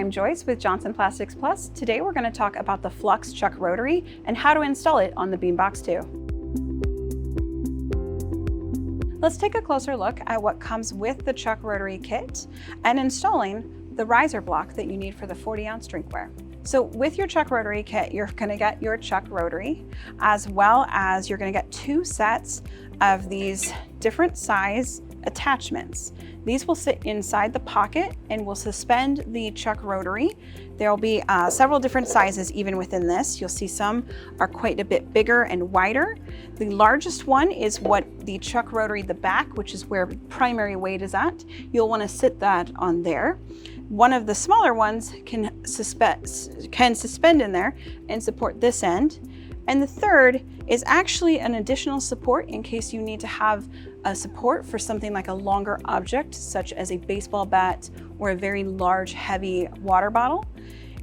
I'm Joyce with Johnson Plastics Plus. Today we're going to talk about the Flux Chuck Rotary and how to install it on the Beambox 2. Let's take a closer look at what comes with the Chuck Rotary kit and installing the riser block that you need for the 40-ounce drinkware. So with your Chuck Rotary kit, you're going to get your Chuck Rotary, as well as you're going to get 2 sets of these different size attachments. These will sit inside the pocket and will suspend the Chuck Rotary. There will be several different sizes even within this. You'll see some are quite a bit bigger and wider. The largest one is what the Chuck Rotary, the back, which is where primary weight is at. You'll want to sit that on there. One of the smaller ones can suspend in there and support this end. And the third is actually an additional support in case you need to have a support for something like a longer object, such as a baseball bat or a very large, heavy water bottle.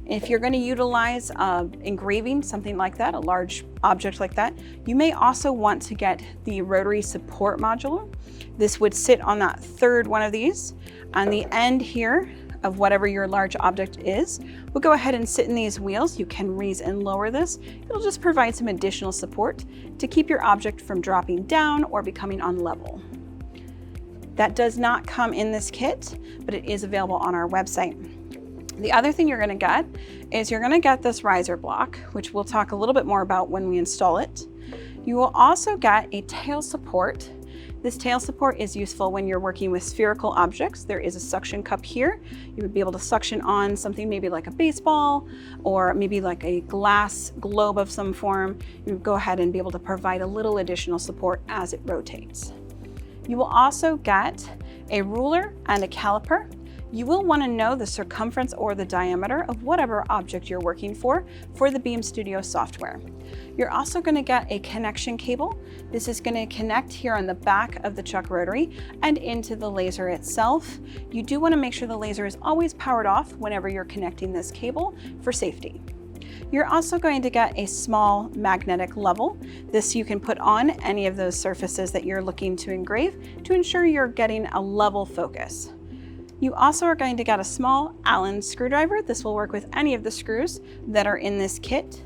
If you're going to utilize engraving, something like that, a large object like that, you may also want to get the rotary support module. This would sit on that third one of these. On the end here of whatever your large object is, we'll go ahead and sit in these wheels. You can raise and lower this. It'll just provide some additional support to keep your object from dropping down or becoming unlevel. That does not come in this kit, but it is available on our website. The other thing you're going to get is you're going to get this riser block, which we'll talk a little bit more about when we install it. You will also get a tail support. This tail support is useful when you're working with spherical objects. There is a suction cup here. You would be able to suction on something maybe like a baseball or maybe like a glass globe of some form. You would go ahead and be able to provide a little additional support as it rotates. You will also get a ruler and a caliper. You will want to know the circumference or the diameter of whatever object you're working for the Beam Studio software. You're also going to get a connection cable. This is going to connect here on the back of the Chuck Rotary and into the laser itself. You do want to make sure the laser is always powered off whenever you're connecting this cable for safety. You're also going to get a small magnetic level. This you can put on any of those surfaces that you're looking to engrave to ensure you're getting a level focus. You also are going to get a small Allen screwdriver. This will work with any of the screws that are in this kit.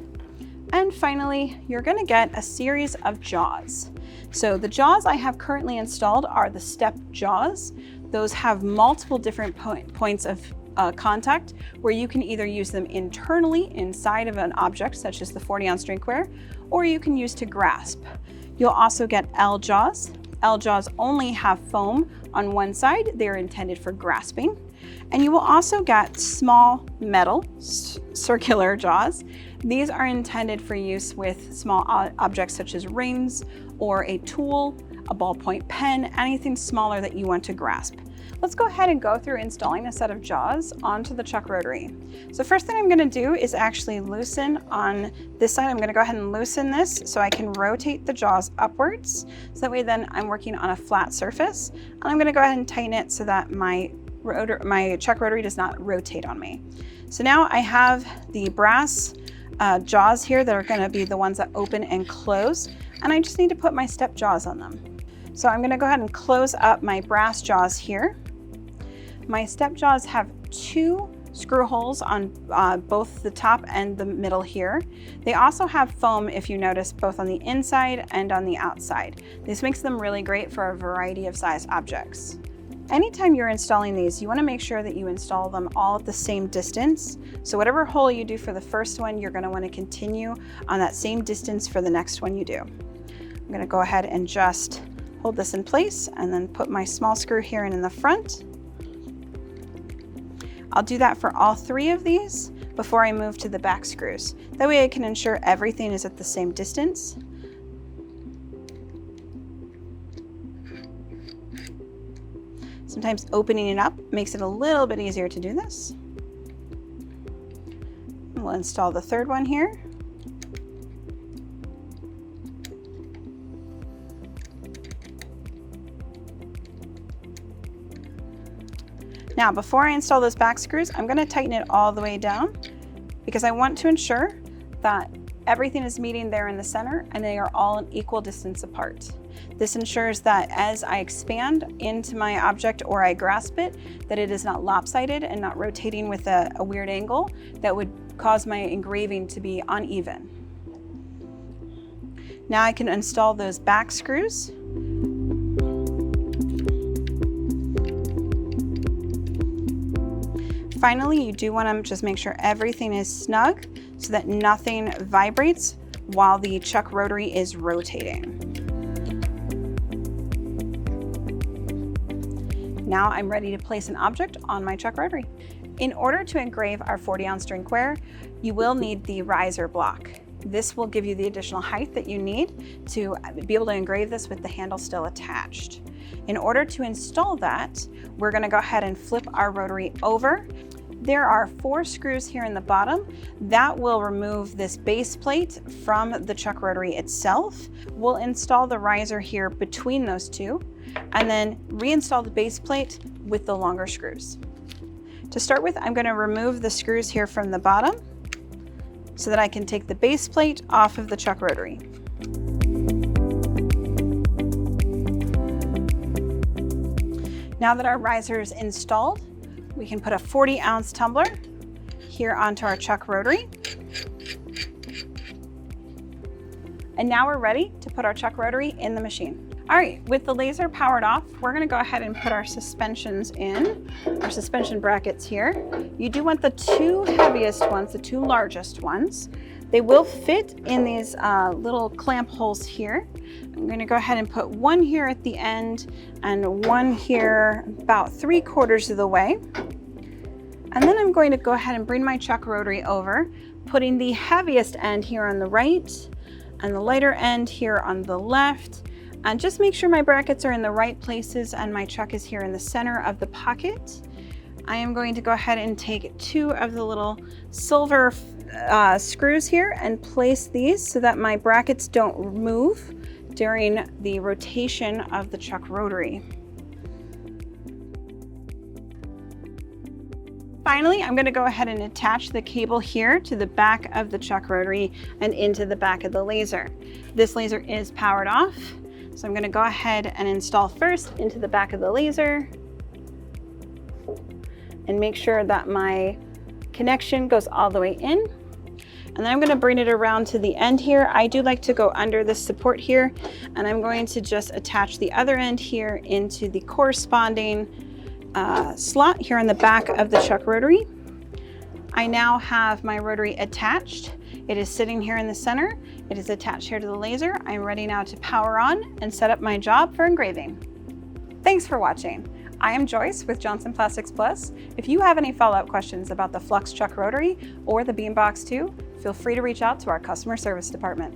And finally, you're going to get a series of jaws. So the jaws I have currently installed are the step jaws. Those have multiple different points of contact where you can either use them internally inside of an object such as the 40-ounce drinkware, or you can use to grasp. You'll also get L jaws. L jaws only have foam on one side. They're intended for grasping. And you will also get small metal circular jaws. These are intended for use with small objects such as rings or a tool, a ballpoint pen, anything smaller that you want to grasp. Let's go ahead and go through installing a set of jaws onto the Chuck Rotary. So first thing I'm going to do is actually loosen on this side. I'm going to go ahead and loosen this so I can rotate the jaws upwards. So that way then I'm working on a flat surface. And I'm going to go ahead and tighten it so that my Chuck Rotary does not rotate on me. So now I have the brass jaws here that are going to be the ones that open and close. And I just need to put my step jaws on them. So I'm going to go ahead and close up my brass jaws here. My step jaws have 2 screw holes on both the top and the middle here. They also have foam, if you notice, both on the inside and on the outside. This makes them really great for a variety of size objects. Anytime you're installing these, you want to make sure that you install them all at the same distance. So whatever hole you do for the first one, you're going to want to continue on that same distance for the next one you do. I'm going to go ahead and just hold this in place and then put my small screw here in the front. I'll do that for all 3 of these before I move to the back screws. That way I can ensure everything is at the same distance. Sometimes opening it up makes it a little bit easier to do this. We'll install the third one here. Now, before I install those back screws, I'm going to tighten it all the way down because I want to ensure that everything is meeting there in the center and they are all an equal distance apart. This ensures that as I expand into my object or I grasp it, that it is not lopsided and not rotating with a weird angle that would cause my engraving to be uneven. Now I can install those back screws. Finally, you do want to just make sure everything is snug so that nothing vibrates while the chuck rotary is rotating. Now I'm ready to place an object on my chuck rotary. In order to engrave our 40-ounce drinkware, you will need the riser block. This will give you the additional height that you need to be able to engrave this with the handle still attached. In order to install that, we're going to go ahead and flip our rotary over. There are 4 screws here in the bottom that will remove this base plate from the chuck rotary itself. We'll install the riser here between those two and then reinstall the base plate with the longer screws. To start with, I'm going to remove the screws here from the bottom so that I can take the base plate off of the chuck rotary. Now that our riser is installed, we can put a 40-ounce tumbler here onto our chuck rotary. And now we're ready to put our chuck rotary in the machine. All right, with the laser powered off, we're gonna go ahead and put our suspensions in, our suspension brackets here. You do want the 2 heaviest ones, the 2 largest ones. They will fit in these little clamp holes here. I'm gonna go ahead and put one here at the end and one here about 3/4 of the way. And then I'm going to go ahead and bring my chuck rotary over, putting the heaviest end here on the right and the lighter end here on the left. And just make sure my brackets are in the right places and my chuck is here in the center of the pocket. I am going to go ahead and take 2 of the little silver screws here and place these so that my brackets don't move during the rotation of the chuck rotary. Finally, I'm going to go ahead and attach the cable here to the back of the chuck rotary and into the back of the laser. This laser is powered off, so I'm going to go ahead and install first into the back of the laser and make sure that my connection goes all the way in. And then I'm going to bring it around to the end here. I do like to go under this support here, and I'm going to just attach the other end here into the corresponding slot here on the back of the chuck rotary. I now have my rotary attached. It is sitting here in the center. It is attached here to the laser. I'm ready now to power on and set up my job for engraving. Thanks for watching. I am Joyce with Johnson Plastics Plus. If you have any follow-up questions about the Flux chuck rotary or the Beambox 2, feel free to reach out to our customer service department.